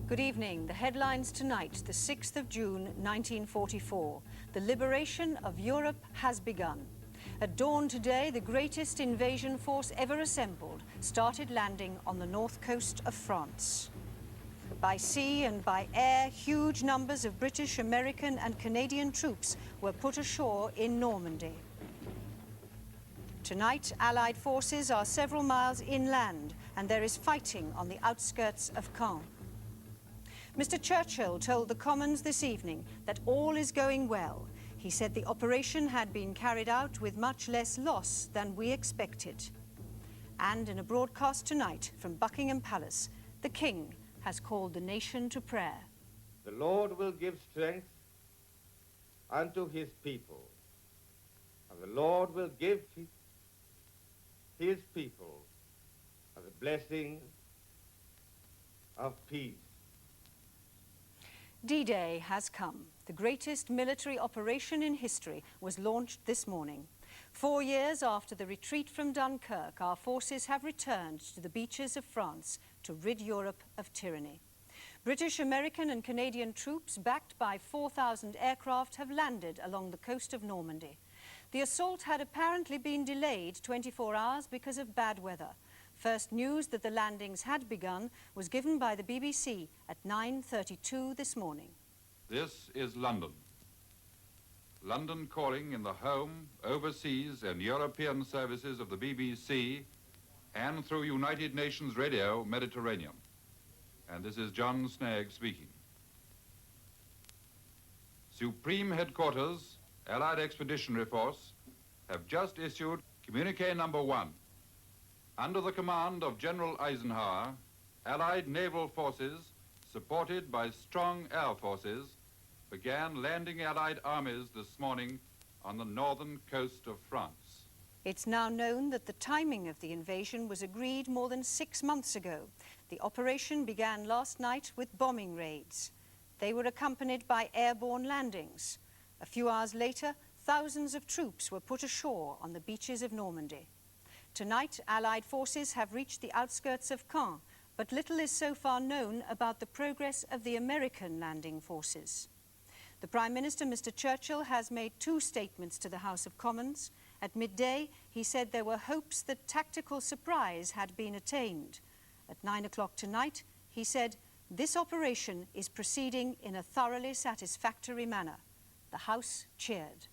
Good evening. The headlines tonight, the 6th of June, 1944. The liberation of Europe has begun. At dawn today, the greatest invasion force ever assembled started landing on the north coast of France. By sea and by air, huge numbers of British, American and Canadian troops were put ashore in Normandy. Tonight, Allied forces are several miles inland and there is fighting on the outskirts of Caen. Mr. Churchill told the Commons this evening that all is going well. He said the operation had been carried out with much less loss than we expected. And in a broadcast tonight from Buckingham Palace, the King has called the nation to prayer. The Lord will give strength unto his people, and the Lord will give his people the blessing of peace. D-Day has come. The greatest military operation in history was launched this morning. 4 years after the retreat from Dunkirk, our forces have returned to the beaches of France to rid Europe of tyranny. British, American and Canadian troops, backed by 4,000 aircraft, have landed along the coast of Normandy. The assault had apparently been delayed 24 hours because of bad weather. First news that the landings had begun was given by the BBC at 9:32 this morning. This is London. London calling in the home, overseas and European services of the BBC and through United Nations Radio Mediterranean. And this is John Snagg speaking. Supreme Headquarters, Allied Expeditionary Force, have just issued Communique number 1. Under the command of General Eisenhower, Allied naval forces, supported by strong air forces, began landing Allied armies this morning on the northern coast of France. It's now known that the timing of the invasion was agreed more than 6 months ago. The operation began last night with bombing raids. They were accompanied by airborne landings. A few hours later, thousands of troops were put ashore on the beaches of Normandy. Tonight, Allied forces have reached the outskirts of Caen, but little is so far known about the progress of the American landing forces. The Prime Minister, Mr. Churchill, has made 2 statements to the House of Commons. At midday, he said there were hopes that tactical surprise had been attained. At 9 o'clock tonight, he said, "This operation is proceeding in a thoroughly satisfactory manner." The House cheered.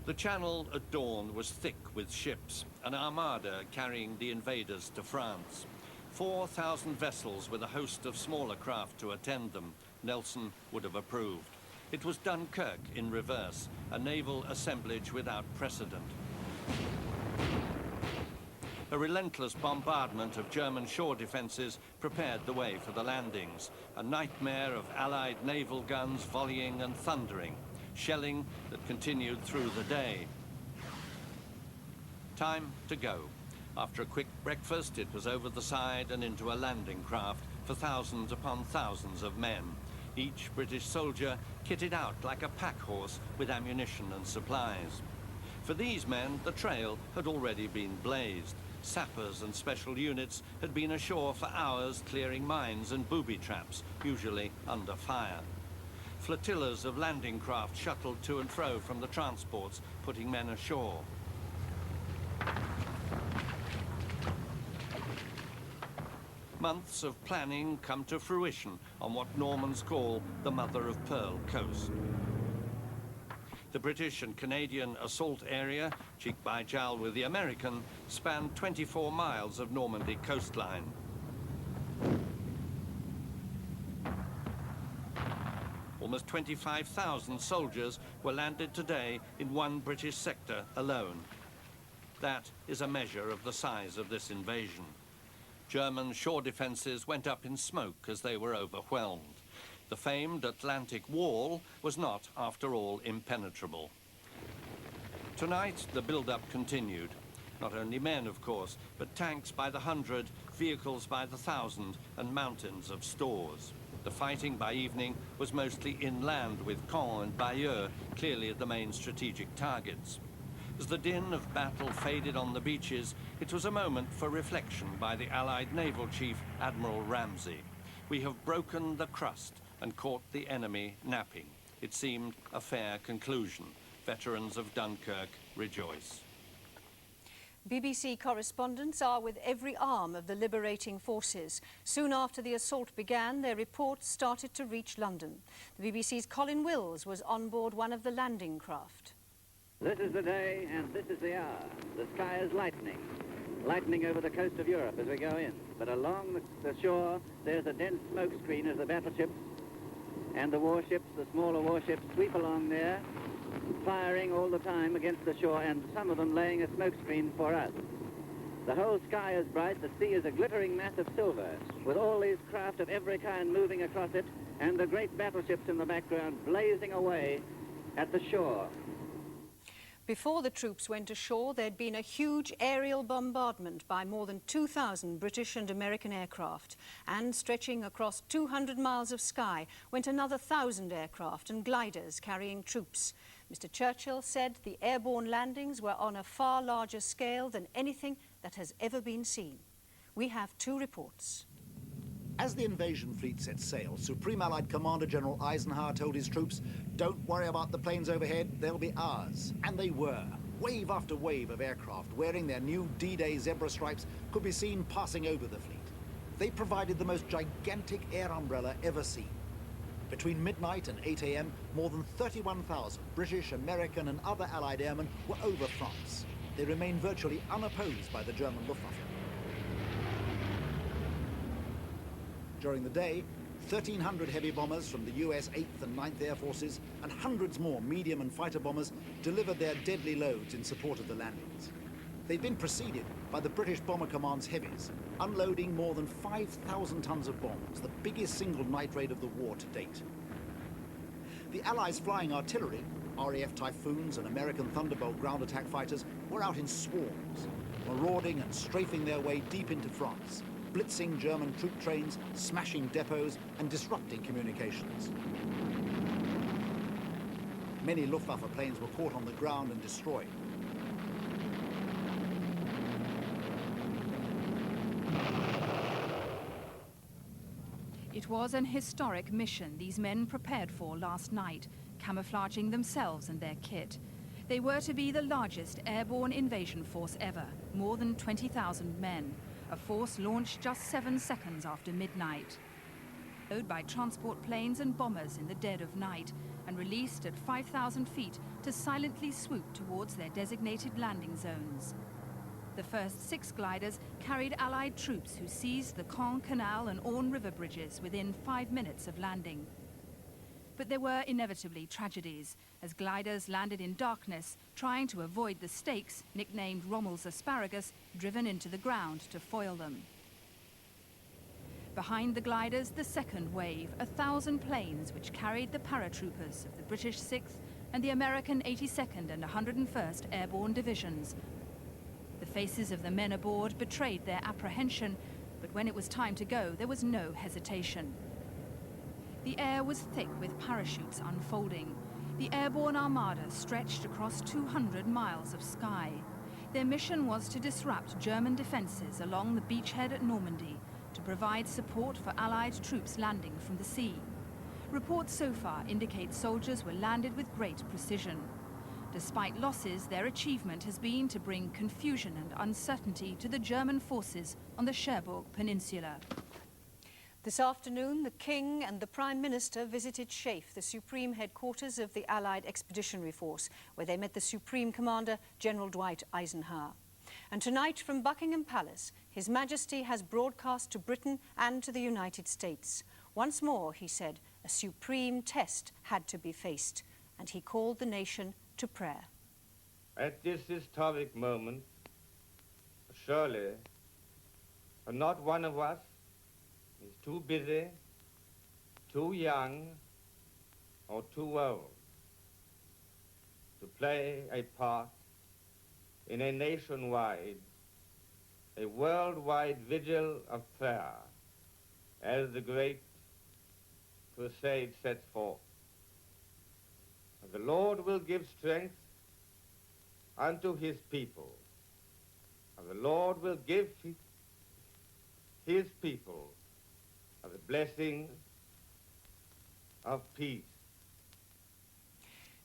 The Channel at dawn was thick with ships, an armada carrying the invaders to France. 4,000 vessels with a host of smaller craft to attend them. Nelson would have approved. It was Dunkirk in reverse, a naval assemblage without precedent. A relentless bombardment of German shore defences prepared the way for the landings, a nightmare of Allied naval guns volleying and thundering. Shelling that continued through the day. Time to go. After a quick breakfast, it was over the side and into a landing craft for thousands upon thousands of men. Each British soldier kitted out like a pack horse with ammunition and supplies. For these men, the trail had already been blazed. Sappers and special units had been ashore for hours clearing mines and booby traps, usually under fire. Flotillas of landing craft shuttled to and fro from the transports, putting men ashore. Months of planning come to fruition on what Normans call the mother-of-pearl coast. The British and Canadian assault area, cheek by jowl with the American, spanned 24 miles of Normandy coastline. Almost 25,000 soldiers were landed today in one British sector alone. That is a measure of the size of this invasion. German shore defences went up in smoke as they were overwhelmed. The famed Atlantic Wall was not, after all, impenetrable. Tonight, the build-up continued. Not only men, of course, but tanks by the 100, vehicles by the 1,000, and mountains of stores. The fighting by evening was mostly inland, with Caen and Bayeux clearly the main strategic targets. As the din of battle faded on the beaches, it was a moment for reflection by the Allied naval chief, Admiral Ramsay. We have broken the crust and caught the enemy napping. It seemed a fair conclusion. Veterans of Dunkirk rejoice. BBC correspondents are with every arm of the liberating forces. Soon after the assault began, their reports started to reach London. The BBC's Colin Wills was on board one of the landing craft. This is the day and this is the hour. The sky is lightening. Lightening over the coast of Europe as we go in. But along the shore, there's a dense smoke screen as the battleships and the warships, the smaller warships, sweep along there, firing all the time against the shore, and some of them laying a smoke screen for us. The whole sky is bright, the sea is a glittering mass of silver, with all these craft of every kind moving across it, and the great battleships in the background blazing away at the shore. Before the troops went ashore, there'd been a huge aerial bombardment by more than 2,000 British and American aircraft. And stretching across 200 miles of sky went another 1,000 aircraft and gliders carrying troops. Mr. Churchill said the airborne landings were on a far larger scale than anything that has ever been seen. We have two reports. As the invasion fleet set sail, Supreme Allied Commander General Eisenhower told his troops, "Don't worry about the planes overhead, they'll be ours." And they were. Wave after wave of aircraft wearing their new D-Day zebra stripes could be seen passing over the fleet. They provided the most gigantic air umbrella ever seen. Between midnight and 8 a.m., more than 31,000 British, American and other Allied airmen were over France. They remained virtually unopposed by the German Luftwaffe. During the day, 1,300 heavy bombers from the US 8th and 9th Air Forces and hundreds more medium and fighter bombers delivered their deadly loads in support of the landings. They'd been preceded by the British Bomber Command's heavies, unloading more than 5,000 tons of bombs, the biggest single night raid of the war to date. The Allies' flying artillery, RAF Typhoons and American Thunderbolt ground attack fighters, were out in swarms, marauding and strafing their way deep into France, blitzing German troop trains, smashing depots and disrupting communications. Many Luftwaffe planes were caught on the ground and destroyed. It was an historic mission these men prepared for last night, camouflaging themselves and their kit. They were to be the largest airborne invasion force ever, more than 20,000 men. A force launched just 7 seconds after midnight. Followed by transport planes and bombers in the dead of night and released at 5,000 feet to silently swoop towards their designated landing zones. The first 6 gliders carried Allied troops who seized the Caen Canal and Orne River bridges within 5 minutes of landing. But there were inevitably tragedies as gliders landed in darkness, trying to avoid the stakes, nicknamed Rommel's asparagus, driven into the ground to foil them. Behind the gliders, the second wave, 1,000 planes which carried the paratroopers of the British 6th and the American 82nd and 101st Airborne Divisions. The faces of the men aboard betrayed their apprehension, but when it was time to go, there was no hesitation. The air was thick with parachutes unfolding. The airborne armada stretched across 200 miles of sky. Their mission was to disrupt German defences along the beachhead at Normandy, to provide support for Allied troops landing from the sea. Reports so far indicate soldiers were landed with great precision. Despite losses, their achievement has been to bring confusion and uncertainty to the German forces on the Cherbourg Peninsula. This afternoon, the King and the Prime Minister visited SHAEF, the supreme headquarters of the Allied Expeditionary Force, where they met the Supreme Commander, General Dwight Eisenhower. And tonight, from Buckingham Palace, His Majesty has broadcast to Britain and to the United States. Once more, he said, a supreme test had to be faced, and he called the nation to prayer. At this historic moment, surely not one of us is too busy, too young, or too old to play a part in a nationwide, a worldwide vigil of prayer as the great crusade sets forth. The Lord will give strength unto his people. The Lord will give his people the blessings of peace.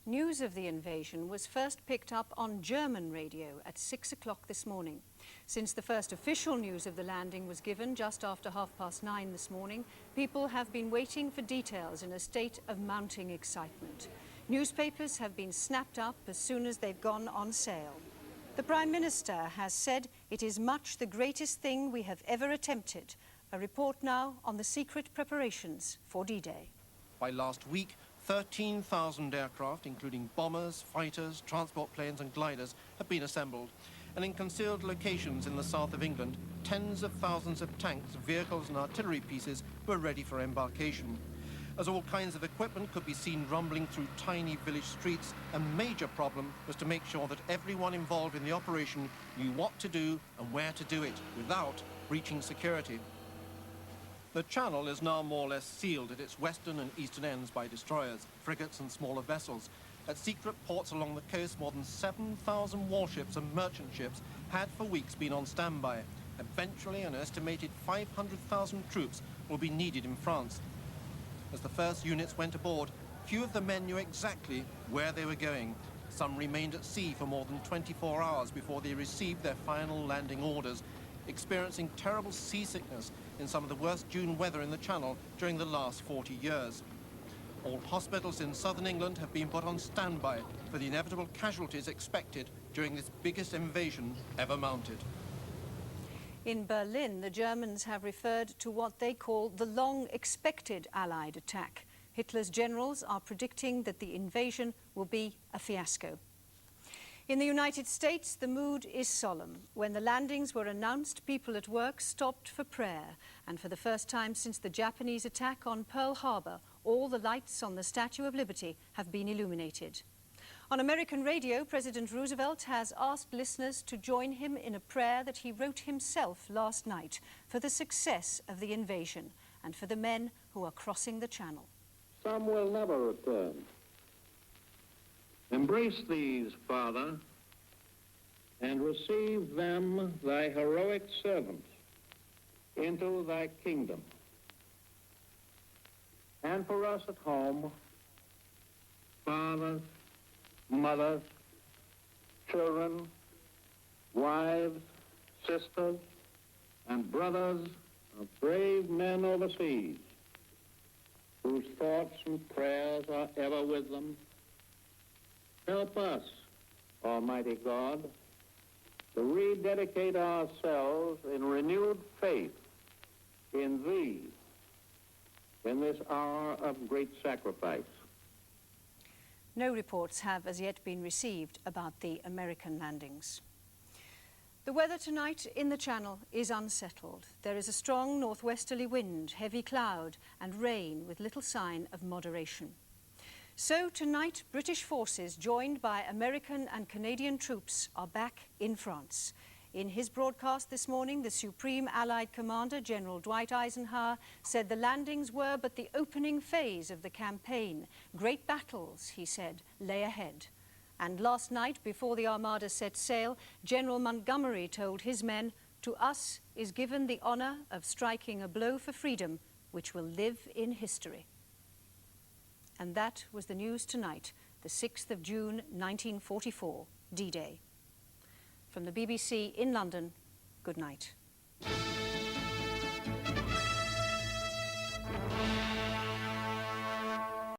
News of the invasion was first picked up on German radio at 6 o'clock this morning. Since the first official news of the landing was given just after 9:30 this morning, people have been waiting for details in a state of mounting excitement. Newspapers have been snapped up as soon as they've gone on sale. The Prime Minister has said it is much the greatest thing we have ever attempted. A report now on the secret preparations for D-Day. By last week, 13,000 aircraft, including bombers, fighters, transport planes and gliders, have been assembled. And in concealed locations in the south of England, tens of thousands of tanks, vehicles and artillery pieces were ready for embarkation. As all kinds of equipment could be seen rumbling through tiny village streets, a major problem was to make sure that everyone involved in the operation knew what to do and where to do it without breaching security. The channel is now more or less sealed at its western and eastern ends by destroyers, frigates and smaller vessels. At secret ports along the coast, more than 7,000 warships and merchant ships had for weeks been on standby. Eventually, an estimated 500,000 troops will be needed in France. As the first units went aboard, few of the men knew exactly where they were going. Some remained at sea for more than 24 hours before they received their final landing orders, experiencing terrible seasickness in some of the worst June weather in the Channel during the last 40 years. All hospitals in southern England have been put on standby for the inevitable casualties expected during this biggest invasion ever mounted. In Berlin, the Germans have referred to what they call the long-expected Allied attack. Hitler's generals are predicting that the invasion will be a fiasco. In the United States, the mood is solemn. When the landings were announced, people at work stopped for prayer. And for the first time since the Japanese attack on Pearl Harbor, all the lights on the Statue of Liberty have been illuminated. On American radio, President Roosevelt has asked listeners to join him in a prayer that he wrote himself last night for the success of the invasion and for the men who are crossing the Channel. Some will never return. Embrace these, Father, and receive them, thy heroic servants, into thy kingdom. And for us at home, fathers, mothers, children, wives, sisters, and brothers of brave men overseas, whose thoughts and prayers are ever with them, help us, Almighty God, to rededicate ourselves in renewed faith in Thee in this hour of great sacrifice. No reports have as yet been received about the American landings. The weather tonight in the Channel is unsettled. There is a strong northwesterly wind, heavy cloud and rain with little sign of moderation. So tonight, British forces joined by American and Canadian troops are back in France. In his broadcast this morning, the Supreme Allied Commander, General Dwight Eisenhower, said the landings were but the opening phase of the campaign. Great battles, he said, lay ahead. And last night, before the Armada set sail, General Montgomery told his men, "To us is given the honor of striking a blow for freedom, which will live in history." And that was the news tonight, the 6th of June, 1944, D-Day. From the BBC in London, good night.